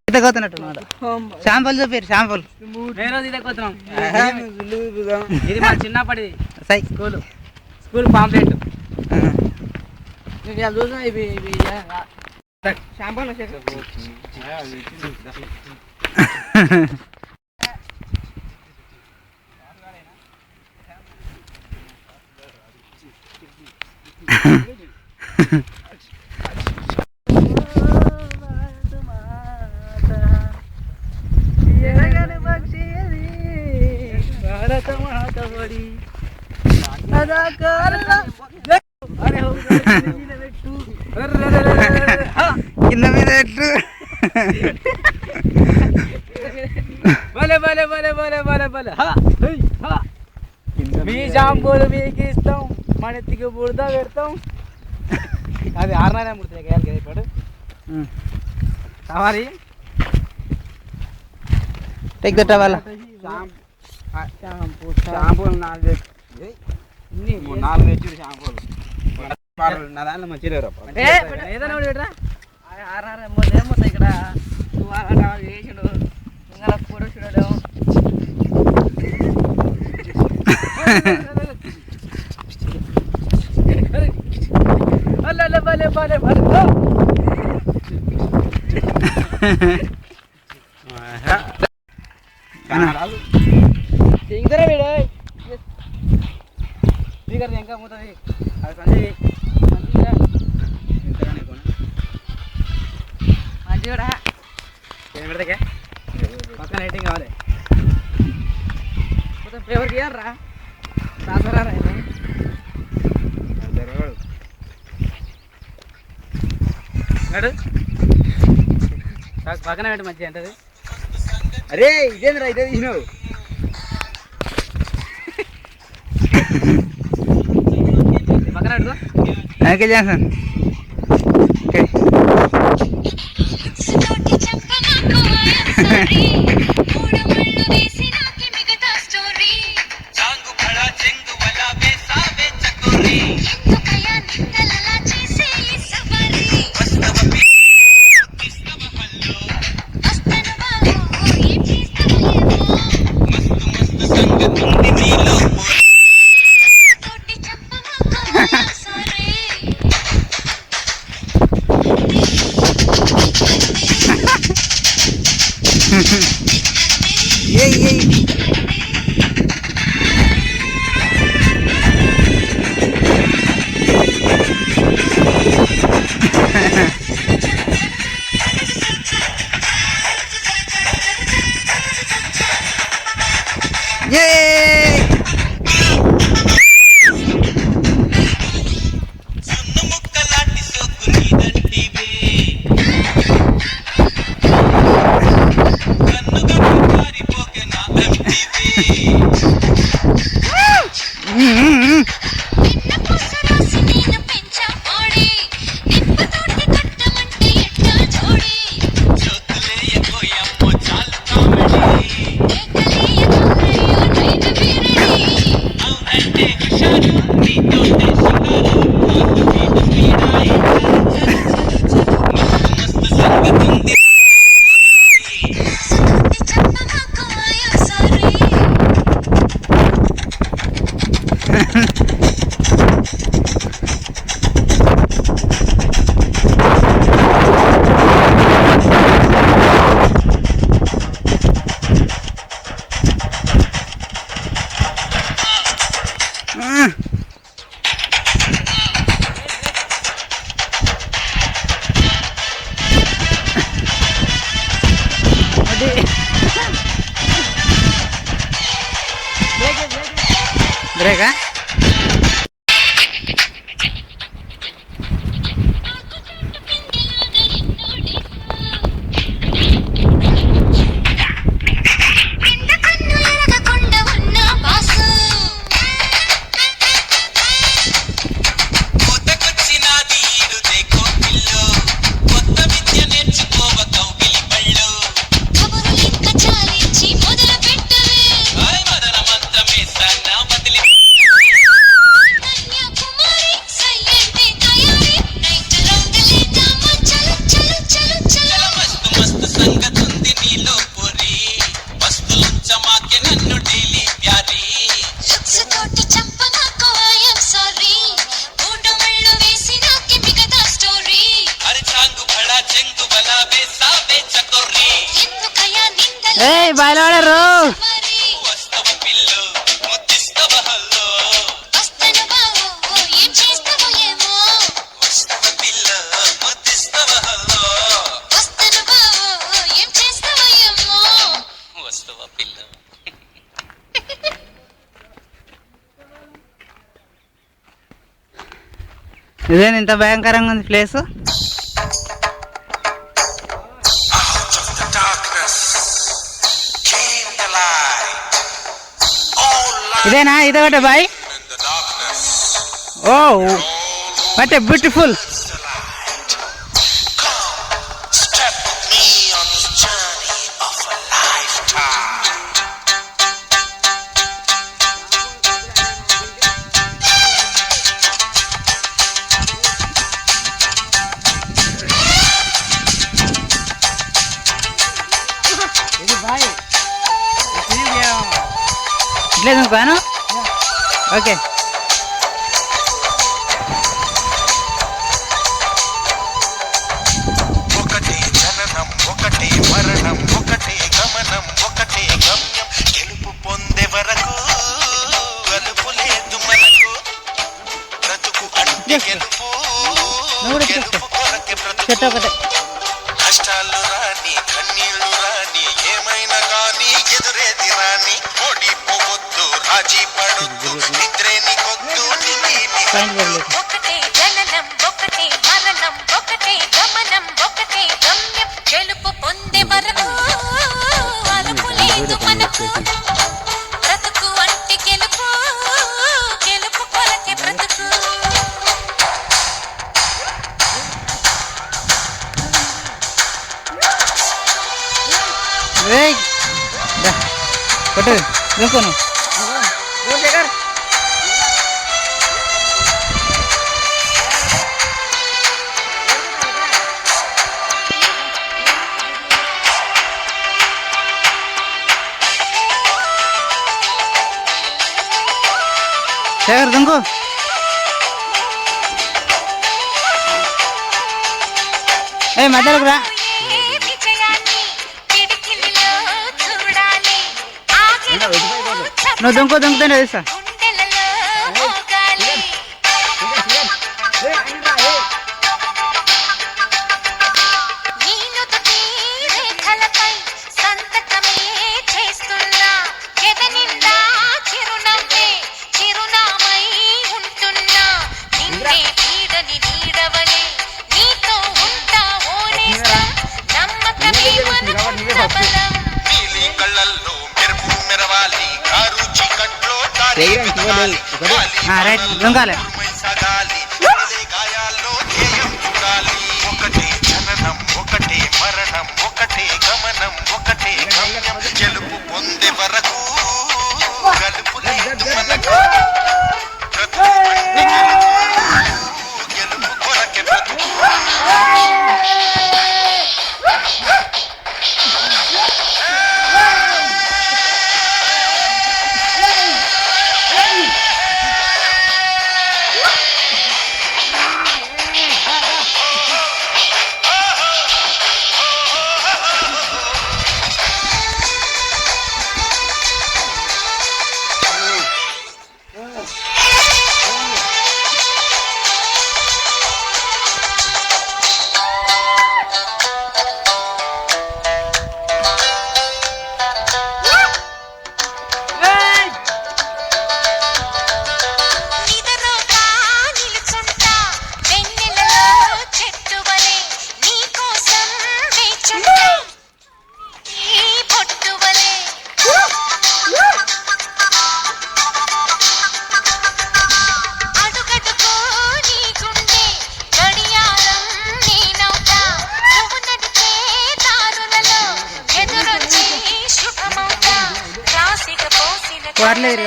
ఇదకొతున్నట్టు షాంపూలు చూపారు షాంపూలు ఇది మా చిన్నప్పటి సై స్కూల్ పాంప్లెట్ చూసిన ఇవి షాంపూలు కింద మీద ఎట్లు మీ షాంపూలు మీకు ఇస్తాం మన ఎత్తికి బుడద పెడతాం అది ఆరునానే ముడతాయి ఇప్పుడు సవారి టేక్ ద టవల్ షాంపూలు 4 తెచ్చి షాంపూలు నా దాంట్లో మంచిగా ఏదైనా ఇక్కడ చేసాడు ఇంకా కూడా చూడడం ఇంకరా వీడు స్పీకర్ ఇంకా పోతుంది అది సంజయ్ మంచిగా పెడతాకే పక్కన లైటింగ్ కావాలి మొత్తం ఫ్లేవర్కి ఇయ్యాలరా రాసరా నడు పక్కన పెట్టి మంచిగా అంటది అరే ఇదేంద్రా ఇదే తీసినావు పక్కన పెట్టుకో ఓకే చేస్తాను బ్రేకా ఏయ్ బాయిలో వాడారు ఇదేనా ఇంత భయంకరంగా ఉంది ప్లేస్. ఇదేనా ఇదొకటే బాయ్. Oh what a beautiful. ఇట్లేదు బాను. ఓకే ఒకటే జననం ఒకటే మరణం ఒకటే గమనం ఒకటే గమ్యం గెలుపు పొందే వరకు అలుపు లేదు మనకు బ్రతుకు అంటే గెలుపు గెలుపు కొరకే బ్రతుకు కష్టాలు రాని కన్నీళ్లు రాని ఏమైనా కానీ ఎదురేది రాని ఓడిపోవద్దు రాజీ పడొద్దు నిద్రేని కొద్దు ఒకటే జననం ఒకటే మరణం ఒకటే గమనం ఒకటే గమ్యం గెలుపు పొందే వరకు అలుపు లేదు మనకు బ్రతుకు అంటే గెలుపు గెలుపు కొరకే బ్రతుకు. కొట్టు దుంకును. శేఖర్ దుంకు. ఏ మధ్యలోకి రా. నువ్వు దుంకుతుంటే తెలుసా. నీలి కళ్ళల్లో మెరుపు మెరవాలి కారు చీకట్లో రైట్ దుంకాలి. సాగాలి గాయాల్లో ధ్యేయం చూడాలి ఒకటే జననం ఒకటే మరణం ఒకటే గమనం ఒకటే గమ్యం గెలుపు పొందే వరకు గలుపు లేదు మనకు బ్రతుకు అంటే గెలుపు గెలుపు కొరకే బ్రతుకు. వాడలేదు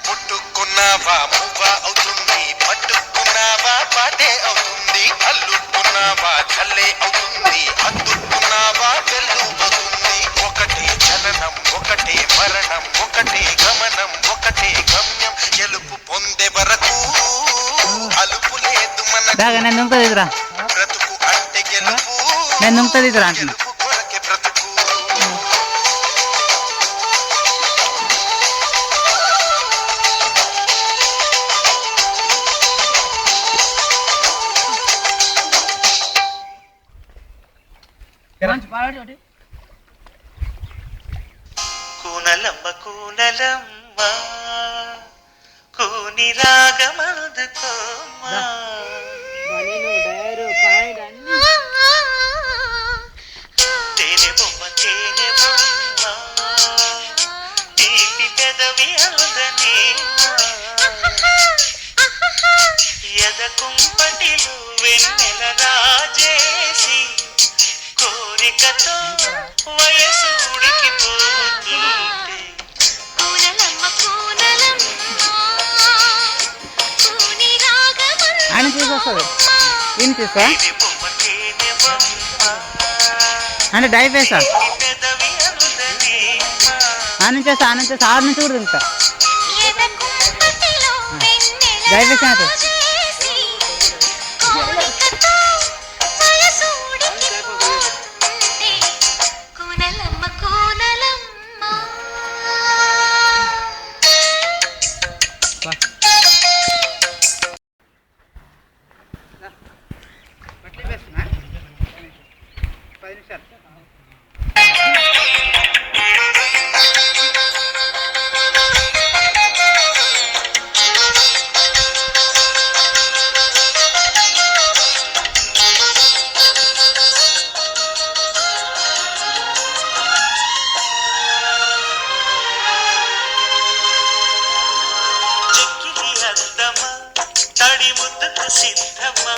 ముట్టుకున్నావా మువ్వ అవుతుంది పట్టుకున్నావా పాటే అవుతుంది అల్లుకున్నావా చల్లే అవుతుంది అందుకున్నావా వెళ్ళు అవుతుంది ఒకటే జననం ఒకటే మరణం ఒకటే గమనం ఒకటే గమ్యం గెలుపు పొందే వరకు అలుపు లేదు మన దుంకురా. బ్రతుకు ఎదుపు నేను దుంకుతుంది ఇద్దరు అంటున్నా. ఎదుపు కొరకే బ్రతుకు కూనలమ్మ కూనలమ్మ కూని రాగమదుకోమ్మా తేనె బొమ్మ తీపి పెదవి అందని ఎద కుంపటిలు వెన్నెల రాజేసి కోరికతో వయసు ఉడికిపోతుంటే ఆయన తీసుకొస్తుంది ఈయన తీసుకో తేనె బొమ్మ అంటే డైవ్ వేసా పెదవి అందని ఆ నుంచి వేస్తా ఆ నుంచి ఆరు నుంచి కూడా దుంకుతా డైవ్ వేసా అయితే చెక్కిలి అందమా తడి ముద్దుకు సిద్ధమా